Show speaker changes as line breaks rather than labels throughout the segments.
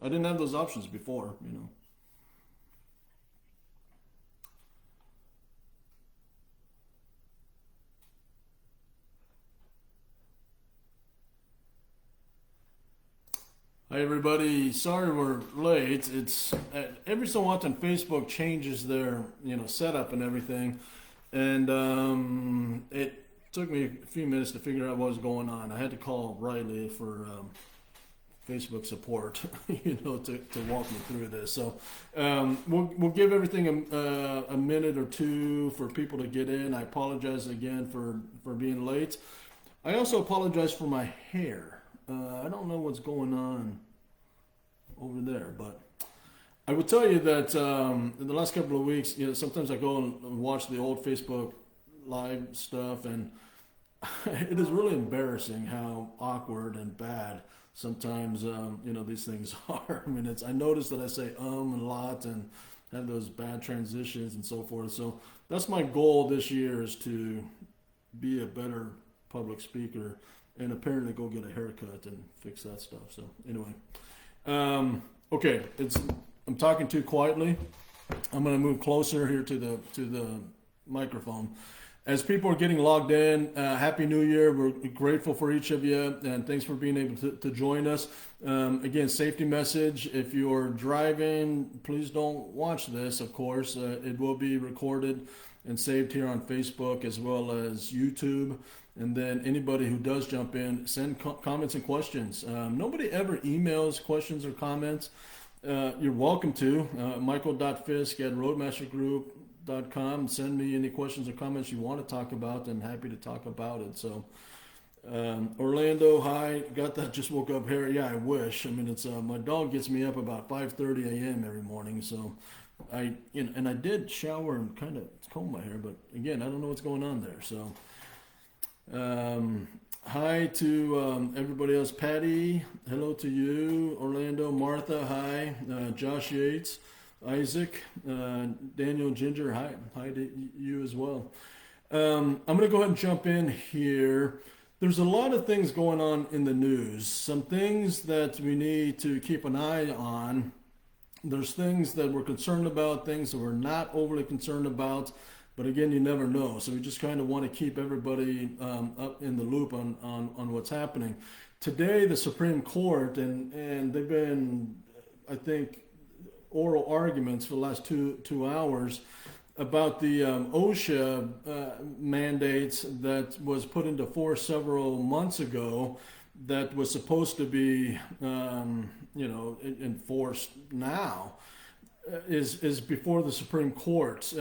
I didn't have those options before, you know. Hi everybody. Sorry we're late. It's every so often Facebook changes their setup and everything, and it took me a few minutes to figure out what was going on. I had to call Riley for Facebook support, to walk me through this. So we'll give everything a minute or two for people to get in. I apologize again for being late. I also apologize for my hair. I don't know what's going on over there, but I will tell you that in the last couple of weeks, sometimes I go and watch the old Facebook live stuff, and it is really embarrassing how awkward and bad sometimes these things are. I mean, I notice that I say a lot and have those bad transitions and so forth. So that's my goal this year, is to be a better public speaker and apparently go get a haircut and fix that stuff. So anyway, okay, I'm talking too quietly. I'm going to move closer here to the microphone. As people are getting logged in, Happy New Year. We're grateful for each of you, and thanks for being able to join us. Again, safety message: if you're driving, please don't watch this, of course. It will be recorded and saved here on Facebook as well as YouTube. And then anybody who does jump in, send comments and questions. Nobody ever emails questions or comments. You're welcome to. Michael.fisk@roadmastergroup.com. Send me any questions or comments you want to talk about. I'm happy to talk about it. So, Orlando, hi. Got that? Just woke up here. Yeah, I wish. I mean, it's my dog gets me up about 5:30 a.m. every morning. So, and I did shower and kind of comb my hair, but again, I don't know what's going on there. So. Hi to everybody else. Patty, hello to you. Orlando, Martha, hi. Josh Yates, Isaac, Daniel Ginger, hi to you as well. I'm going to go ahead and jump in here. There's a lot of things going on in the news. Some things that we need to keep an eye on. There's things that we're concerned about, things that we're not overly concerned about. But again, you never know. So we just kind of want to keep everybody up in the loop on what's happening. Today, the Supreme Court, and they've been, I think, oral arguments for the last two hours about the OSHA mandates that was put into force several months ago, that was supposed to be, enforced now. Is before the Supreme Court.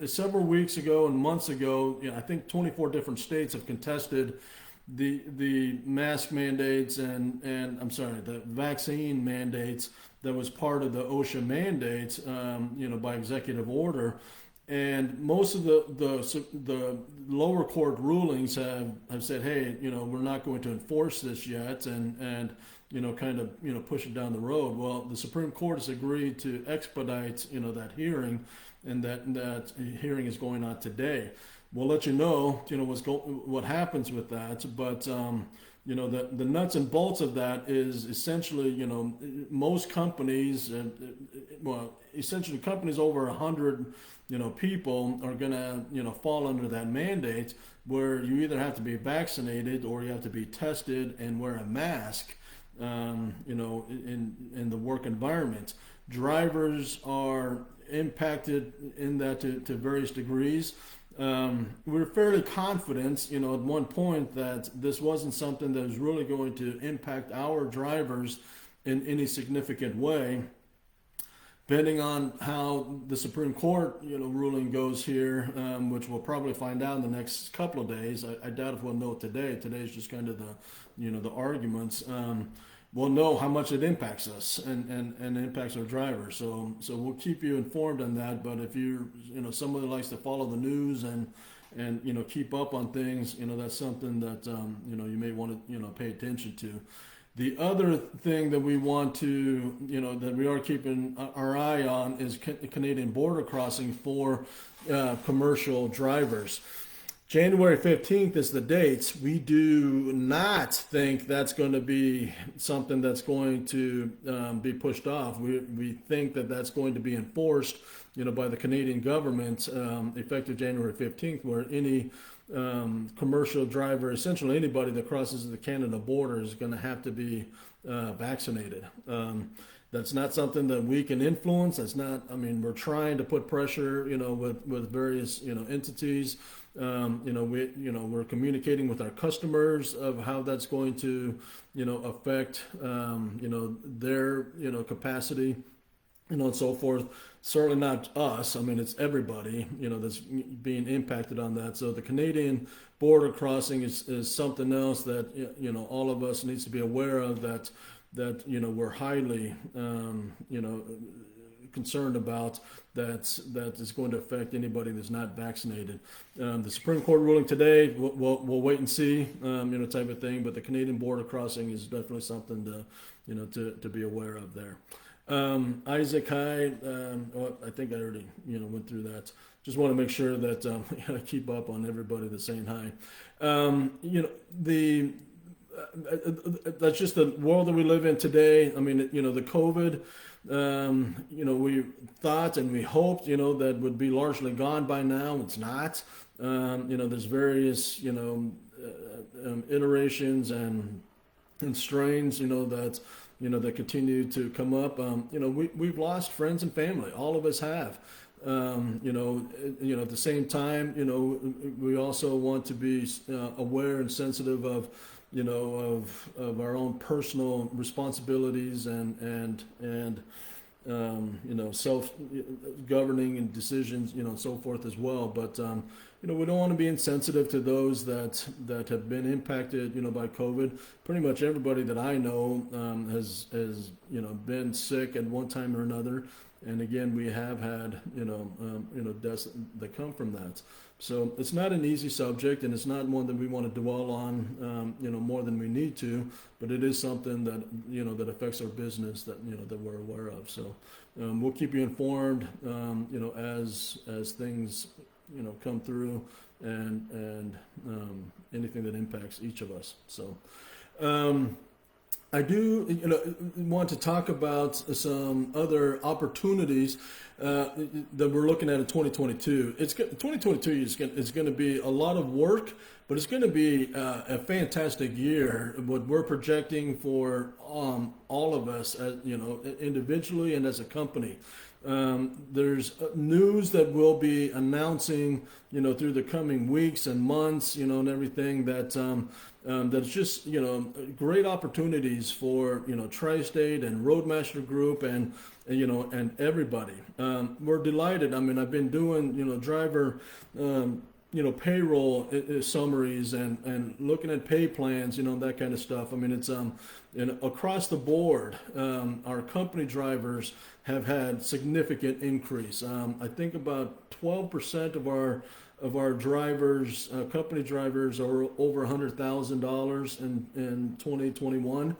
Several weeks ago and months ago, I think 24 different states have contested the mask mandates and the vaccine mandates that was part of the OSHA mandates, by executive order. And most of the lower court rulings have said, hey, we're not going to enforce this yet, and push it down the road. Well, the Supreme Court has agreed to expedite, that hearing, and that hearing is going on today. We'll let you know, what happens with that. But the nuts and bolts of that is essentially, most companies, essentially companies over 100, people are gonna, fall under that mandate, where you either have to be vaccinated or you have to be tested and wear a mask. In the work environment. Drivers are impacted in that to various degrees. We're fairly confident, at one point, that this wasn't something that was really going to impact our drivers in any significant way. Depending on how the Supreme Court, ruling goes here, which we'll probably find out in the next couple of days. I doubt if we'll know today. Today's just kind of the arguments. We'll know how much it impacts us and impacts our drivers. So we'll keep you informed on that. But if you're, somebody likes to follow the news and keep up on things, that's something that you may want to pay attention to. The other thing that we want to, that we are keeping our eye on is Canadian border crossing for commercial drivers. January 15th is the date. We do not think that's going to be something that's going to be pushed off. We think that that's going to be enforced, by the Canadian government effective January 15th, where any commercial driver, essentially anybody that crosses the Canada border, is going to have to be vaccinated. That's not something that we can influence. That's not. I mean, we're trying to put pressure, with various, entities. We're communicating with our customers of how that's going to, affect, their, capacity, and so forth. Certainly not us. I mean, it's everybody, that's being impacted on that. So the Canadian border crossing is something else that, all of us needs to be aware of, that we're highly, concerned about, that is going to affect anybody that's not vaccinated. The Supreme Court ruling today, we'll wait and see, type of thing. But the Canadian border crossing is definitely something to be aware of there. Isaac, hi. I think I already went through that. Just want to make sure that I keep up on everybody that's saying hi. The That's just the world that we live in today. I mean, the COVID. We thought and we hoped, that would be largely gone by now. It's not. There's various, iterations and strains, that continue to come up. We've lost friends and family. All of us have. At the same time, we also want to be aware and sensitive of, of our own personal responsibilities and self-governing and decisions, and so forth as well. But we don't want to be insensitive to those that have been impacted, by COVID. Pretty much everybody that I know has been sick at one time or another. And again, we have had, deaths that come from that. So it's not an easy subject, and it's not one that we want to dwell on, more than we need to. But it is something that, that affects our business that, that we're aware of. So we'll keep you informed, as things, come through, and anything that impacts each of us. So. I do, want to talk about some other opportunities that we're looking at in 2022. 2022 is going to be a lot of work, but it's going to be a fantastic year. What we're projecting for all of us, individually and as a company. There's news that we'll be announcing, through the coming weeks and months, and everything that's just, great opportunities for, Tri-State and Roadmaster Group and everybody. We're delighted. I mean, I've been doing, driver, payroll summaries and looking at pay plans, that kind of stuff. I mean, it's across the board, our company drivers have had significant increase. I think about 12% of our drivers, company drivers, are over $100,000 in 2021.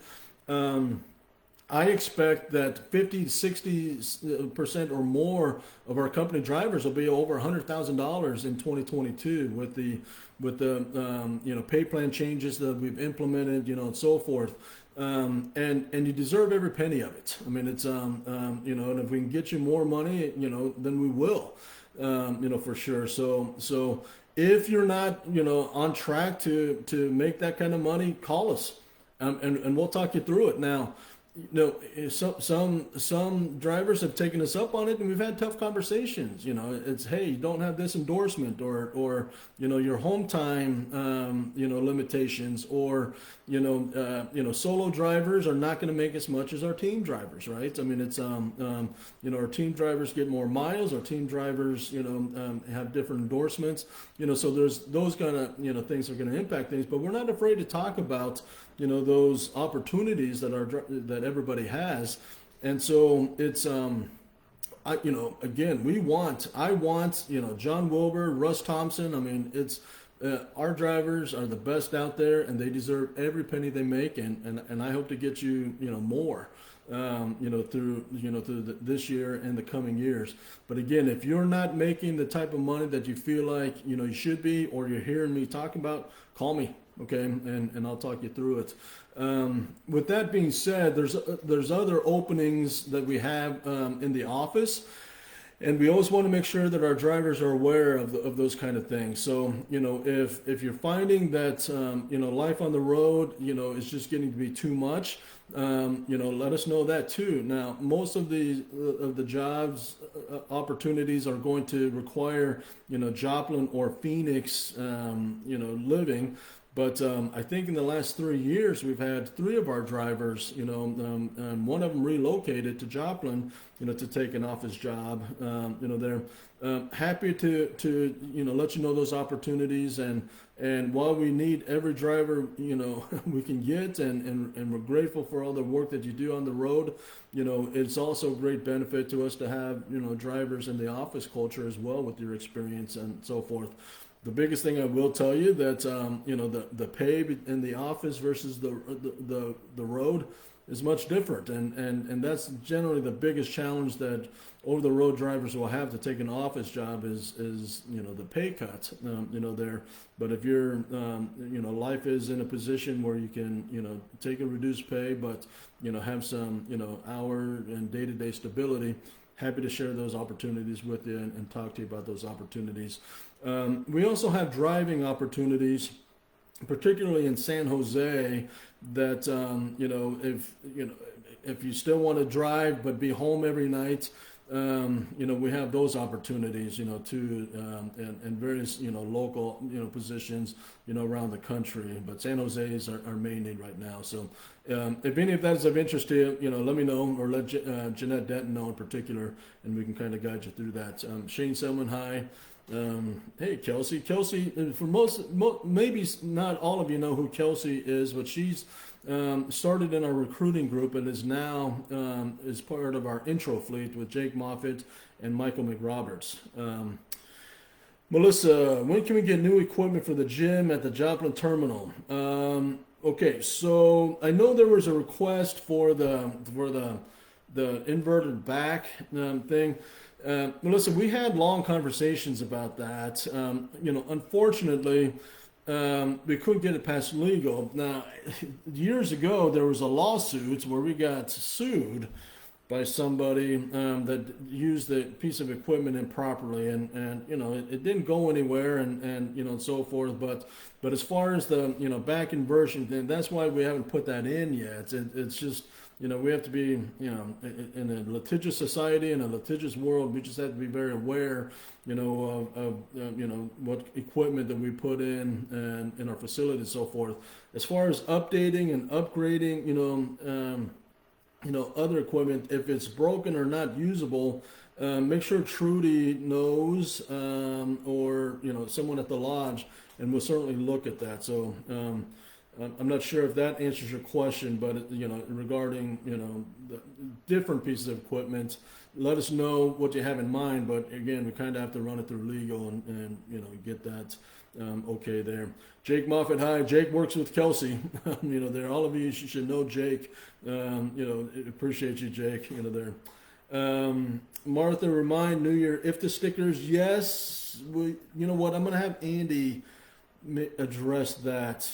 I expect that 50 to 60% or more of our company drivers will be over $100,000 in 2022 with the pay plan changes that we've implemented, and so forth. And you deserve every penny of it. I mean, it's and if we can get you more money, then we will, for sure. So if you're not, on track to make that kind of money, call us, and we'll talk you through it. Now, some drivers have taken us up on it, and we've had tough conversations. It's, hey, you don't have this endorsement, or your home time, limitations, or solo drivers are not going to make as much as our team drivers, right? I mean, it's our team drivers get more miles. Our team drivers, have different endorsements. So there's those kind of things that are going to impact things, but we're not afraid to talk about those opportunities that everybody has. And so it's again, I want John Wilbur, Russ Thompson. I mean, it's our drivers are the best out there, and they deserve every penny they make, and I hope to get you more through this year and the coming years. But again, if you're not making the type of money that you feel like you should be, or you're hearing me talking about, call me, okay, and I'll talk you through it. With that being said, there's other openings that we have in the office. And we always want to make sure that our drivers are aware of those kind of things. So, if you're finding that, life on the road, is just getting to be too much, let us know that too. Now, most of the jobs opportunities are going to require, Joplin or Phoenix, living. But I think in the last 3 years, we've had 3 of our drivers, and one of them relocated to Joplin, to take an office job. They're happy to let you know those opportunities. And while we need every driver, we can get, and we're grateful for all the work that you do on the road, it's also a great benefit to us to have, drivers in the office culture as well with your experience and so forth. The biggest thing I will tell you that the pay in the office versus the road is much different, and that's generally the biggest challenge that over the road drivers will have to take an office job is the pay cut there. But if your life is in a position where you can take a reduced pay but have some hour and day-to-day stability, happy to share those opportunities with you and talk to you about those opportunities. We also have driving opportunities, particularly in San Jose, that if you still want to drive but be home every night, we have those opportunities, too, and various local positions around the country. But San Jose is our main need right now. So if any of that is of interest to you, let me know, or let Jeanette Denton know in particular, and we can kind of guide you through that. Shane Selman, hi. Hey, Kelsey, for maybe not all of you know who Kelsey is, but she's started in our recruiting group and is now is part of our intro fleet with Jake Moffitt and Michael McRoberts. Melissa, when can we get new equipment for the gym at the Joplin terminal? Okay, so I know there was a request for the inverted back thing. Melissa, we had long conversations about that. Unfortunately, we couldn't get it past legal. Now, years ago, there was a lawsuit where we got sued by somebody that used the piece of equipment improperly, and it didn't go anywhere, and so forth. But as far as the back inversion, then that's why we haven't put that in yet. It's just. We have to be, in a litigious society, in a litigious world, we just have to be very aware, of what equipment that we put in our facility and so forth. As far as updating and upgrading, other equipment, if it's broken or not usable, make sure Trudy knows, or, someone at the lodge, and we'll certainly look at that. So, I'm not sure if that answers your question, but regarding the different pieces of equipment, let us know what you have in mind. But again, we kind of have to run it through legal and get that okay there. Jake Moffitt, hi. Jake works with Kelsey. There, all of you should know Jake. Appreciate you, Jake. There. Martha, remind New Year IFTA stickers. Yes, you know what? I'm going to have Andy address that.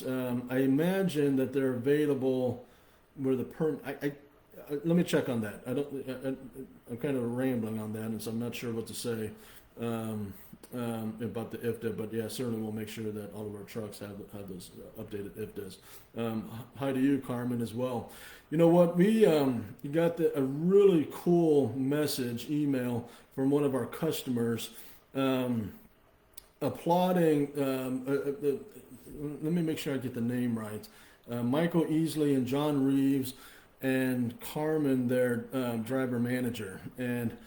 I imagine that they're available where the let me check on that. I'm kind of rambling on that, and so I'm not sure what to say about the IFTA, but yeah, certainly we'll make sure that all of our trucks have those updated IFTAs. Hi to you, Carmen, as well. You know what? We got a really cool email from one of our customers. Applauding, let me make sure I get the name right. Michael Easley and John Reeves and Carmen, their driver manager, and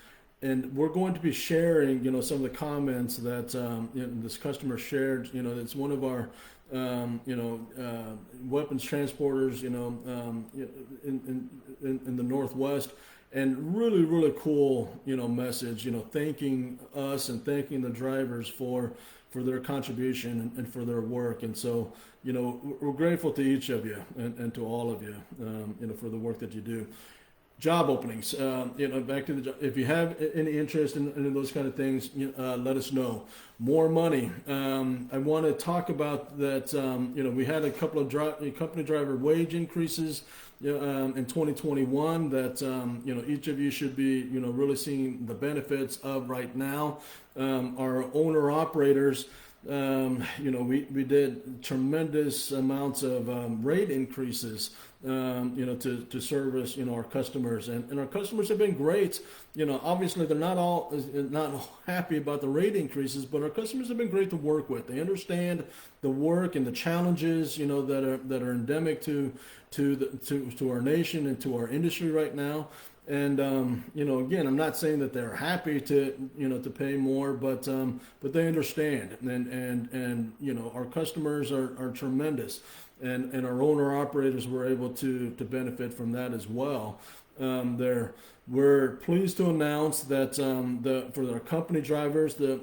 we're going to be sharing, some of the comments that this customer shared. It's one of our weapons transporters, in the Northwest. And really, really cool, message, thanking us and thanking the drivers for their contribution and for their work. And so, we're grateful to each of you and to all of you, for the work that you do. job openings. Back to the job. If you have any interest in those kind of things, let us know. More money. I want to talk about that. We had a couple of company driver wage increases in 2021 that each of you should be really seeing the benefits of right now. Our owner operators. We did tremendous amounts of rate increases, to service, our customers, and our customers have been great. Obviously they're not all happy about the rate increases, but our customers have been great to work with. They understand the work and the challenges, that are endemic to our nation and to our industry right now. And again, I'm not saying that they're happy to pay more, but they understand, and our customers are tremendous, and our owner operators were able to benefit from that as well. We're pleased to announce that for our company drivers, the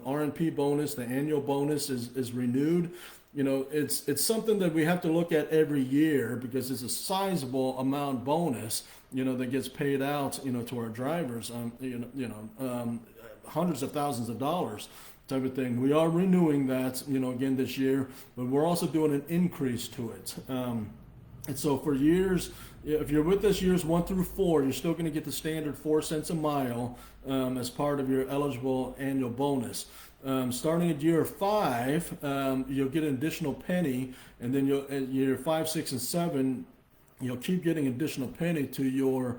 RNP bonus, the annual bonus is renewed. It's something that we have to look at every year because it's a sizable amount bonus, that gets paid out, to our drivers, hundreds of thousands of dollars type of thing. We are renewing that, again this year, but we're also doing an increase to it. And so for years, if you're with us years 1 through 4, you're still going to get the standard 4 cents a mile as part of your eligible annual bonus. Starting at year 5, you'll get an additional penny, and then at year 5, 6, and 7, you'll keep getting additional penny to your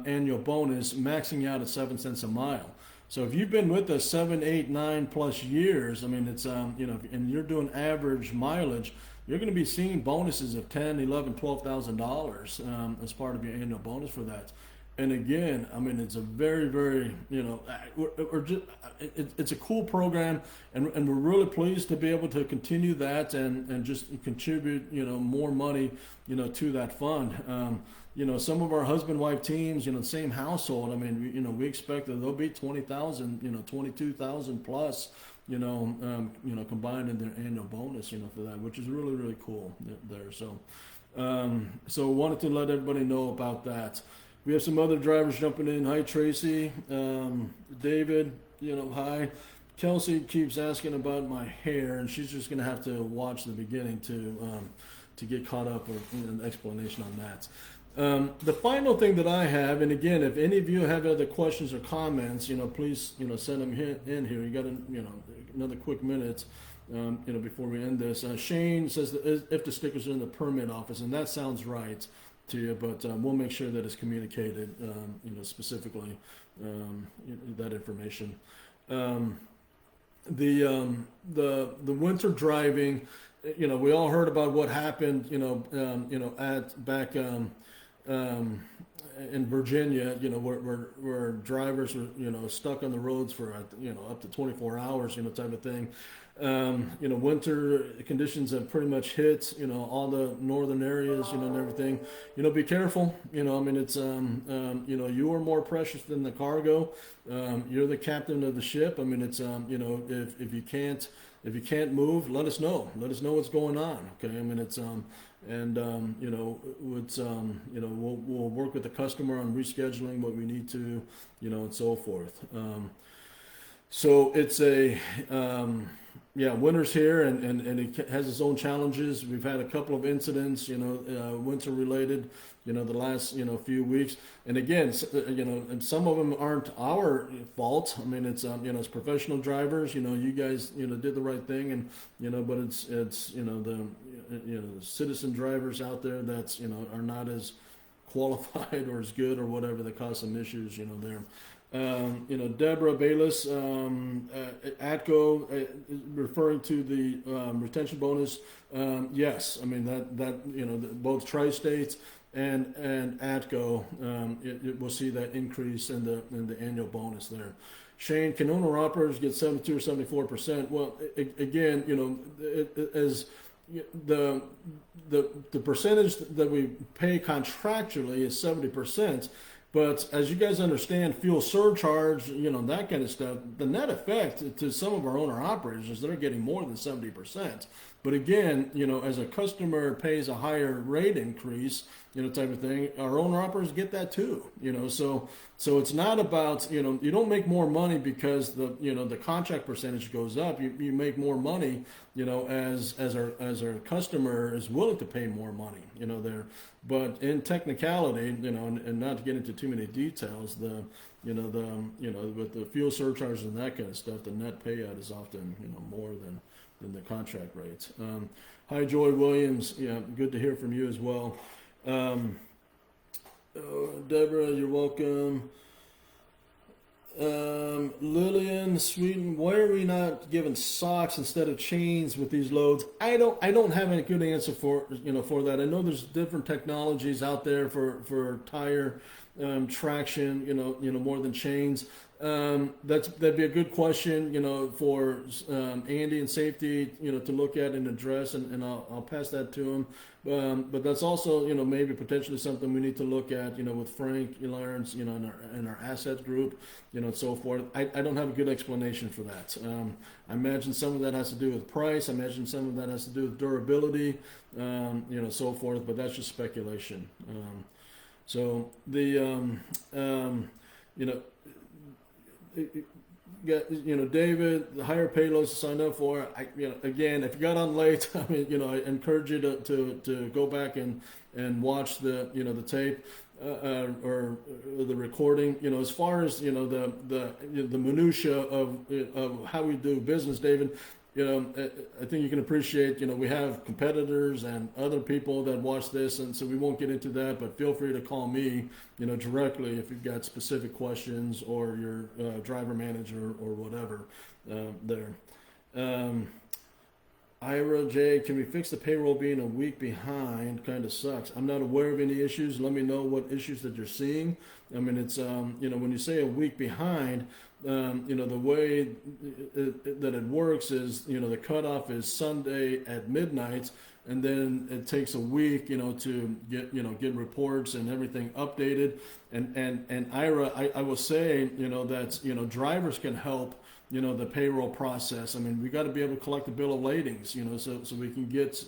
annual bonus, maxing out at 7 cents a mile. So if you've been with us 7, 8, 9 plus years, it's and you're doing average mileage, you're going to be seeing bonuses of $10, $11, $12,000 as part of your annual bonus for that. And again, it's a very, very, it's a cool program, and we're really pleased to be able to continue that and just contribute, more money, to that fund. Some of our husband-wife teams, the same household, we expect that there'll be 20,000, 22,000 plus, combined in their annual bonus, for that, which is really, really cool there. So wanted to let everybody know about that. We have some other drivers jumping in. Hi, Tracy. David, hi. Kelsey keeps asking about my hair, and she's just going to have to watch the beginning to get caught up with an explanation on that. The final thing that I have, and again, if any of you have other questions or comments, please, send them in here. You got another quick minute, before we end this. Shane says that if the stickers are in the permit office, and that sounds right to you, but we'll make sure that it's communicated, specifically, that information. The winter driving, we all heard about what happened, at back in Virginia, where drivers were, stuck on the roads for, up to 24 hours, type of thing. Winter conditions have pretty much hit, all the northern areas, and everything. Be careful. It's, you are more precious than the cargo. You're the captain of the ship. It's, if you can't move, let us know. Let us know what's going on. Okay. It's, we'll work with the customer on rescheduling what we need to, and so forth. So it's winter's here, and it has its own challenges. We've had a couple of incidents, winter related, the last, few weeks. And again, and some of them aren't our fault. It's, it's professional drivers, you guys, did the right thing, and, but it's, the citizen drivers out there that's, are not as qualified or as good or whatever that cause some issues, there. Deborah Bayless, ATCO, referring to the retention bonus. Yes, that both Tri-States and ATCO, we'll see that increase in the annual bonus there. Shane, can owner operators get 72 or 74%? Well, again, as the percentage that we pay contractually is 70%. But as you guys understand, fuel surcharge, that kind of stuff, the net effect to some of our owner operators is they're getting more than 70%. But again, as a customer pays a higher rate increase, type of thing, our owner operators get that too. So it's not about, you don't make more money because the contract percentage goes up. You make more money, as our customer is willing to pay more money, there. But in technicality, and not to get into too many details, with the fuel surcharges and that kind of stuff, the net payout is often, more than the contract rates. Hi, Joy Williams. Yeah, good to hear from you as well. Deborah, you're welcome. Lillian, Sweden, why are we not given socks instead of chains with these loads? I don't have any good answer for that. I know there's different technologies out there for tire traction, more than chains. That'd be a good question, for Andy and safety, to look at and address, and I'll pass that to him. But that's also, maybe potentially something we need to look at, with Frank Lawrence, in our asset group, and so forth. I don't have a good explanation for that. I imagine some of that has to do with price. I imagine some of that has to do with durability, so forth. But that's just speculation. So the David, the higher payloads to sign up for. Again, if you got on late, I encourage you to go back and watch the tape or the recording. As far as the minutia of how we do business, David. I think you can appreciate, we have competitors and other people that watch this, and so we won't get into that, but feel free to call me, directly if you've got specific questions, or your driver manager or whatever there. Ira J, can we fix the payroll being a week behind? Kind of sucks. I'm not aware of any issues. Let me know what issues that you're seeing. It's, when you say a week behind, the way that it works is, the cutoff is Sunday at midnight, and then it takes a week, to get reports and everything updated. And Ira, I will say, that, drivers can help, the payroll process. We got to be able to collect the bill of ladings, so we can get,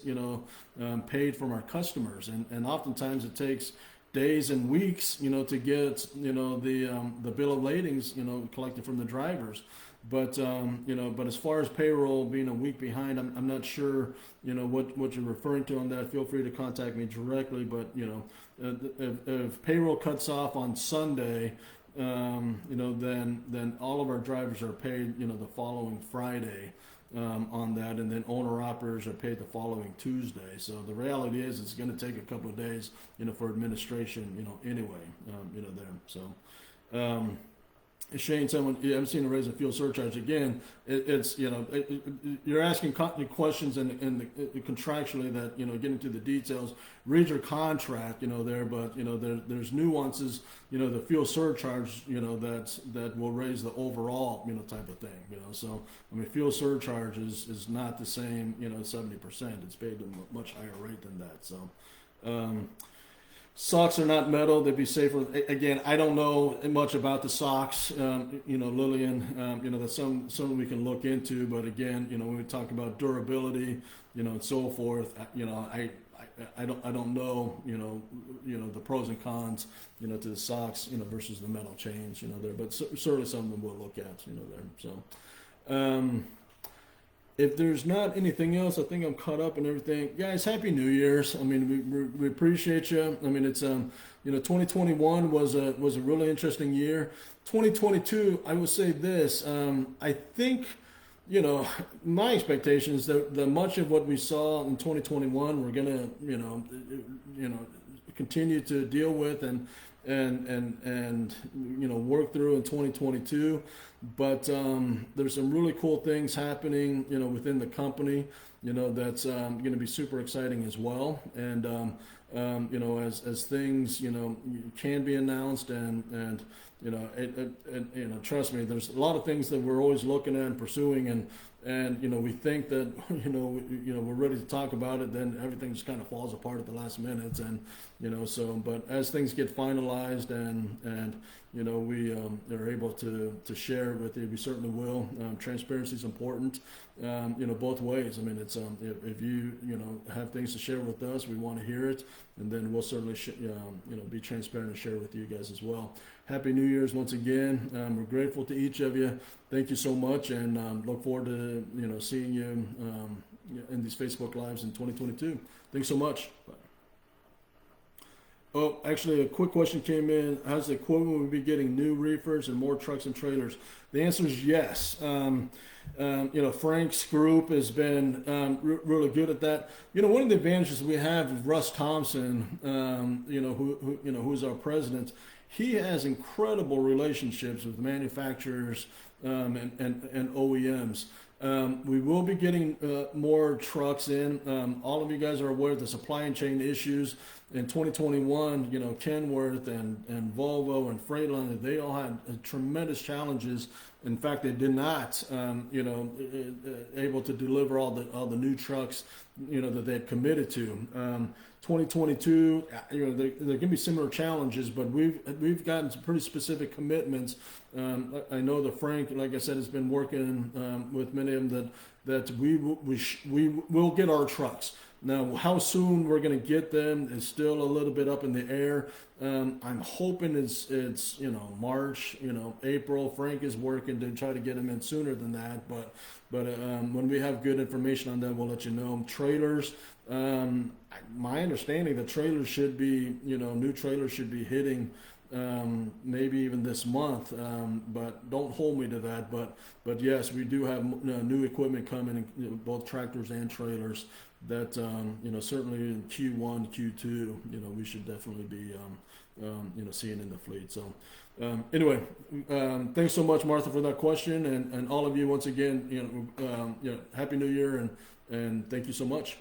paid from our customers. And oftentimes it takes days and weeks, to get, the bill of ladings, collected from the drivers. But but as far as payroll being a week behind, I'm not sure, what you're referring to on that. Feel free to contact me directly. But if payroll cuts off on Sunday, then all of our drivers are paid, the following Friday. On that, and then owner operators are paid the following Tuesday. So the reality is, it's going to take a couple of days, for administration, anyway, there. So, Shane, someone, you haven't seen a raise in fuel surcharge again. It's you're asking questions and contractually that get into the details. Read your contract, there, but there's nuances, the fuel surcharge, that will raise the overall, type of thing, So fuel surcharge is not the same, 70%. It's paid a much higher rate than that. So. Socks are not metal; they'd be safer. Again, I don't know much about the socks. Lillian, that's something we can look into. But again, when we talk about durability, and so forth, I don't know, the pros and cons, to the socks, versus the metal chains, there. But certainly something we'll look at, there. So. If there's not anything else, I think I'm caught up and everything. Guys, Happy New Year's. We appreciate you. It's 2021 was a really interesting year. 2022, I will say this. I think, my expectation is that much of what we saw in 2021, we're gonna, continue to deal with and work through in 2022. But there's some really cool things happening, within the company, that's going to be super exciting as well. And as things, can be announced and trust me, there's a lot of things that we're always looking at and pursuing, and we think that we're ready to talk about it, then everything just kind of falls apart at the last minute, and but as things get finalized and we are able to share it with you, we certainly will. Transparency is important, both ways. I mean, it's if you have things to share with us, we want to hear it, and then we'll certainly be transparent and share with you guys as well. Happy New Year's once again. We're grateful to each of you. Thank you so much, and look forward to seeing you in these Facebook Lives in 2022. Thanks so much. Bye. Oh, actually, a quick question came in. How's the equipment will be getting new reefers and more trucks and trailers? The answer is yes. Frank's group has been really good at that. One of the advantages we have with Russ Thompson, who's our president. He has incredible relationships with manufacturers and OEMs. We will be getting more trucks in. All of you guys are aware of the supply chain issues. In 2021, Kenworth and Volvo and Freightliner, they all had tremendous challenges. In fact, they did not, able to deliver all the new trucks, that they had committed to. 2022, there can be similar challenges, but we've gotten some pretty specific commitments. I know that Frank, like I said, has been working with many of them that we will get our trucks. Now, how soon we're going to get them is still a little bit up in the air. I'm hoping it's March, April. Frank is working to try to get them in sooner than that, but when we have good information on that, we'll let you know. Trailers, my understanding, the trailers should be, new trailers should be hitting maybe even this month, but don't hold me to that. But yes, we do have new equipment coming, both tractors and trailers. That certainly in Q1, Q2, we should definitely be seeing in the fleet. So anyway, thanks so much, Martha, for that question, and all of you once again, Happy New Year, and thank you so much.